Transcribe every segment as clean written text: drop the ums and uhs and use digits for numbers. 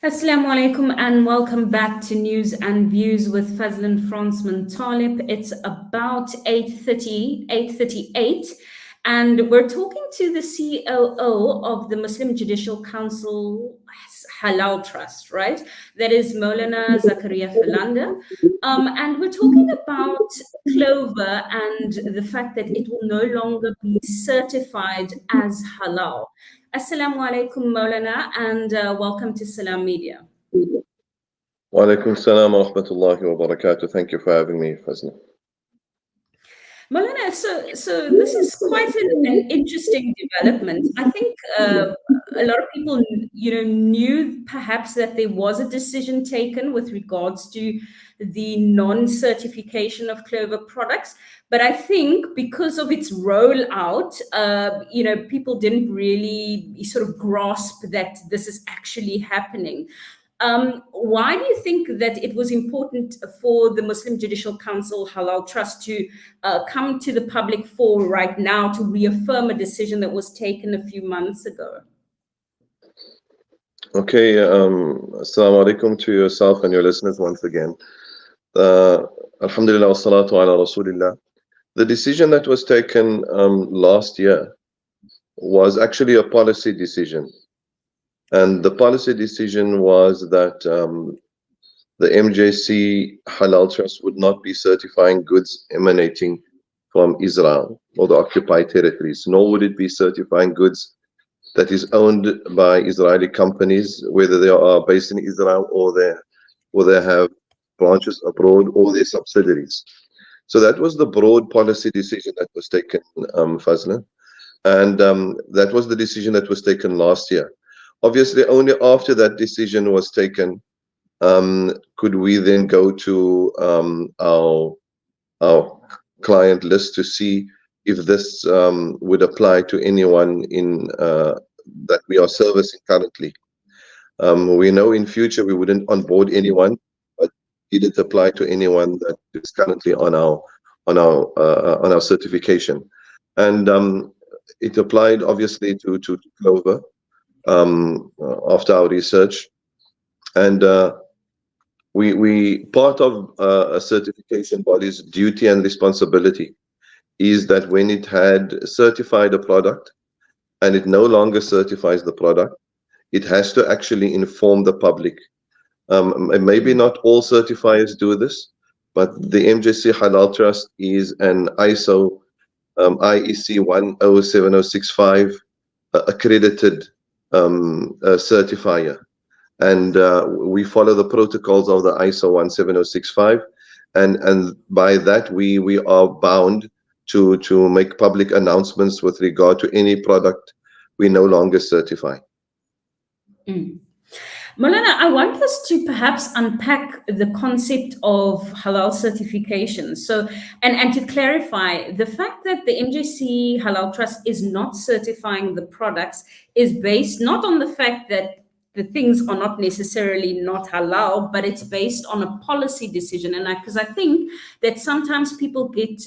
Assalamu alaikum and welcome back to News and Views with Fazlin Franceman Talib. It's about 8:38, and we're talking to the COO of the Muslim Judicial Council Halal Trust, right? That is Moulana Zakariyah Philander. And we're talking about Clover and the fact that it will no longer be certified as halal. Assalamu alaikum, Moulana, and welcome to Salam Media. Wa alaikum salam wa rahmatullahi wa barakatuh. Thank you for having me, Fazna. Moulana, so this is quite an interesting development. I think a lot of people, knew perhaps that there was a decision taken with regards to the non-certification of Clover products, but I think because of its rollout, people didn't really sort of grasp that this is actually happening. Why do you think that it was important for the Muslim Judicial Council Halal Trust to come to the public fore right now to reaffirm a decision that was taken a few months ago? Okay, assalamu alaikum to yourself and your listeners once again. Alhamdulillah, wassalatu ala rasulillah. The decision that was taken last year was actually a policy decision. And the policy decision was that the MJCHT Halal Trust would not be certifying goods emanating from Israel or the occupied territories, nor would it be certifying goods that is owned by Israeli companies, whether they are based in Israel or they have branches abroad or their subsidiaries. So that was the broad policy decision that was taken, Fazla. And that was the decision that was taken last year. Obviously, only after that decision was taken could we then go to our client list to see if this would apply to anyone in that we are servicing currently. We know in future we wouldn't onboard anyone, but it did apply to anyone that is currently on our certification, and it applied obviously to Clover. After our research, and we part of a certification body's duty and responsibility is that when it had certified a product and it no longer certifies the product, it has to actually inform the public. Maybe not all certifiers do this, but the MJCHT Halal Trust is an ISO IEC 107065 accredited certifier, and we follow the protocols of the ISO 17065, and by that we are bound to make public announcements with regard to any product we no longer certify. Moulana, I want us to perhaps unpack the concept of halal certification. So, and to clarify, the fact that the MJCHT Halal Trust is not certifying the products is based not on the fact that the things are not necessarily not halal, but it's based on a policy decision. And because I think that sometimes people get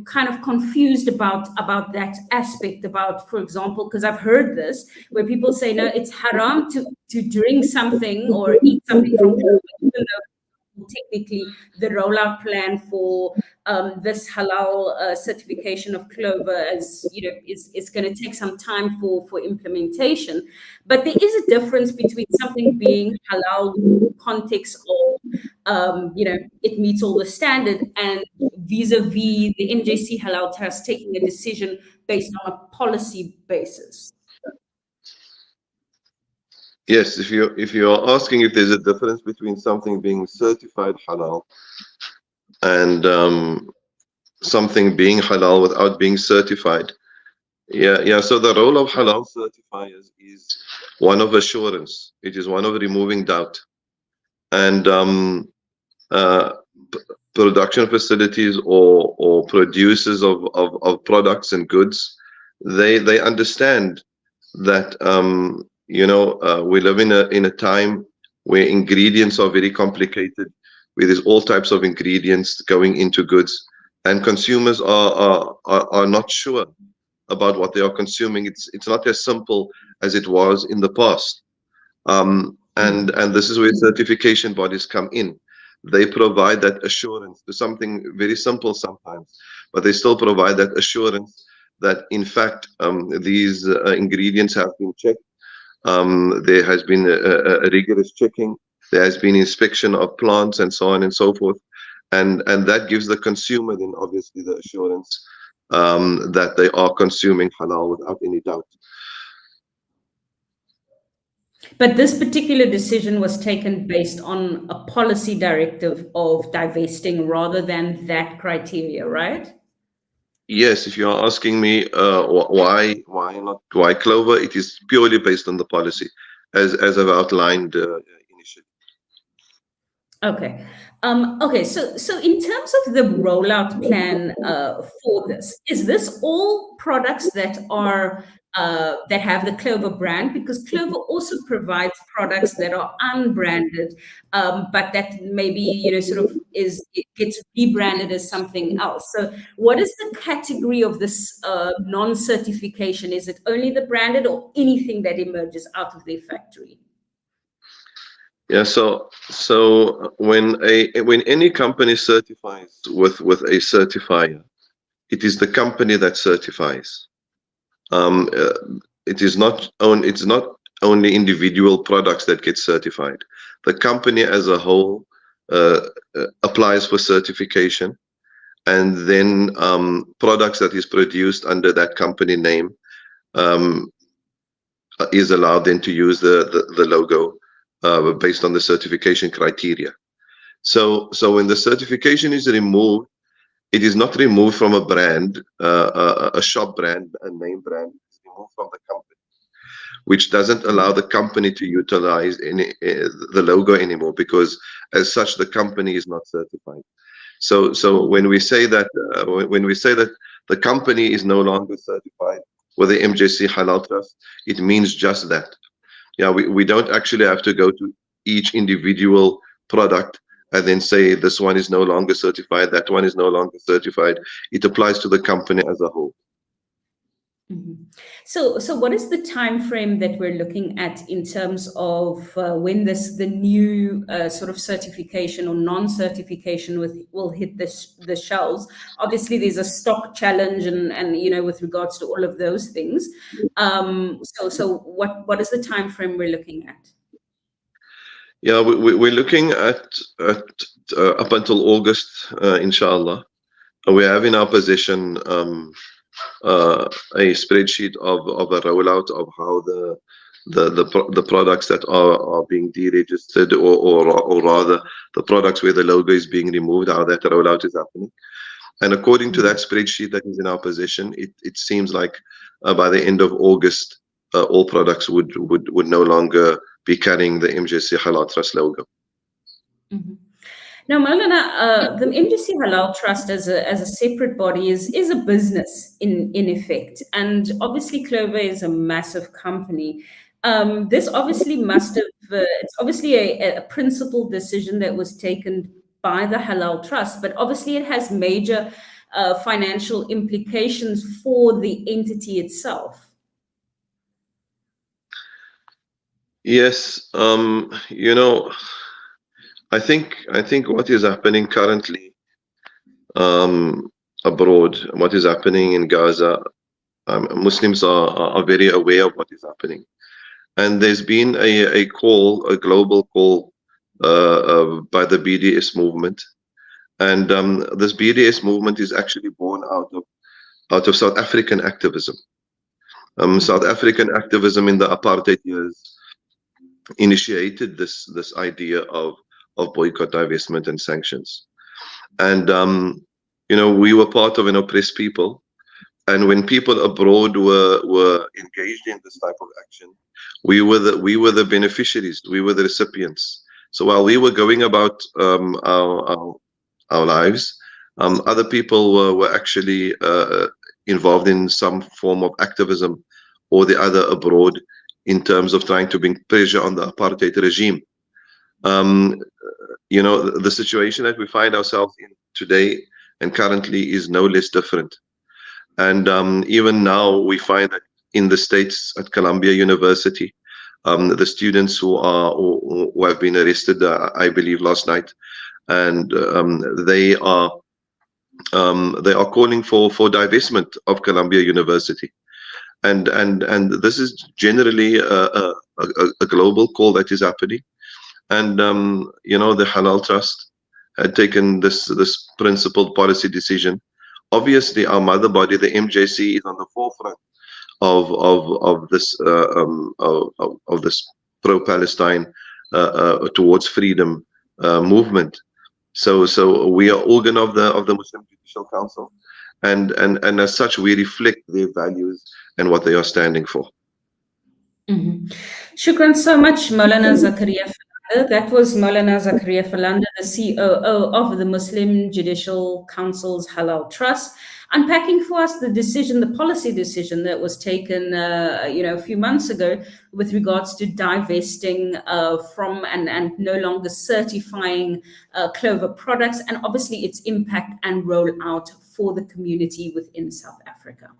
kind of confused about that aspect, about, for example, because I've heard this where people say, no, it's haram to drink something or eat something from Clover, even though technically the rollout plan for this halal certification of Clover, as you know, is going to take some time for implementation. But there is a difference between something being halal in the context of it meets all the standard, and vis-a-vis the MJCHT Halal Trust taking a decision based on a policy basis. Yes, if you're asking if there's a difference between something being certified halal and something being halal without being certified, yeah. So the role of halal certifiers is one of assurance. It is one of removing doubt, and production facilities or producers of products and goods, they understand that we live in a time where ingredients are very complicated, where there's all types of ingredients going into goods, and consumers are not sure about what they are consuming. It's not as simple as it was in the past. And this is where certification bodies come in. They provide that assurance to something very simple sometimes, but they still provide that assurance that in fact these ingredients have been checked. There has been a rigorous checking. There has been inspection of plants and so on and so forth, and that gives the consumer then obviously the assurance that they are consuming halal without any doubt. But this particular decision was taken based on a policy directive of divesting rather than that criteria, right? Yes, if you are asking me why Clover, it is purely based on the policy, as I've outlined initially. Okay. Okay. So in terms of the rollout plan for this, is this all products that are that have the Clover brand? Because Clover also provides products that are unbranded, but that maybe sort of it gets rebranded as something else. So what is the category of this non-certification? Is it only the branded or anything that emerges out of their factory? Yeah, so when any company certifies with a certifier, it is the company that certifies. It's not only individual products that get certified. The company as a whole applies for certification, and then products that is produced under that company name is allowed then to use the logo based on the certification criteria. So when the certification is removed, it is not removed from a brand, a shop brand, a name brand. It's removed from the company, which doesn't allow the company to utilize the logo anymore, because as such the company is not certified. So when we say that the company is no longer certified with the MJCHT Halal Trust, it means just that. Yeah, we don't actually have to go to each individual product and then say this one is no longer certified, that one is no longer certified. It applies to the company as a whole. Mm-hmm. So what is the time frame that we're looking at in terms of when the new sort of certification or non-certification will hit the shelves? Obviously, there's a stock challenge and with regards to all of those things. So what is the time frame we're looking at? Yeah, we're looking at up until August, inshallah. We have in our possession a spreadsheet of a rollout of how the products that are being deregistered, or rather the products where the logo is being removed, how that rollout is happening. And according to that spreadsheet that is in our possession, it seems like by the end of August, all products would no longer be carrying the MJCHT Halaal Trust logo. Mm-hmm. Now, Moulana, the MJCHT Halaal Trust as a separate body is a business in effect, and obviously Clover is a massive company. This obviously it's obviously a principled decision that was taken by the Halal Trust, but obviously it has major financial implications for the entity itself. Yes, I think what is happening currently abroad, what is happening in Gaza, Muslims are very aware of what is happening, and there's been a global call by the BDS movement, and this BDS movement is actually born out of South African activism. South African activism in the apartheid years initiated this idea of boycott, divestment, and sanctions. And we were part of an oppressed people, and when people abroad were engaged in this type of action, we were the beneficiaries, we were the recipients. So while we were going about our lives, other people were actually involved in some form of activism or the other abroad, in terms of trying to bring pressure on the apartheid regime. The situation that we find ourselves in today and currently is no less different. And even now we find that in the States at Columbia University, the students who have been arrested, I believe last night, and they are calling for divestment of Columbia University, and this is generally a global call that is happening. And the Halal Trust had taken this principled policy decision. Obviously, our mother body, the MJC, is on the forefront of this pro-Palestine towards freedom movement. So we are organ of the Muslim Judicial Council, and as such we reflect their values and what they are standing for. Shukran so much, Moulana Zakariyah. That was Moulana Zakariyah Philander, the COO of the Muslim Judicial Council's Halal Trust, unpacking for us the policy decision that was taken, a few months ago with regards to divesting from and no longer certifying Clover products, and obviously its impact and rollout for the community within South Africa.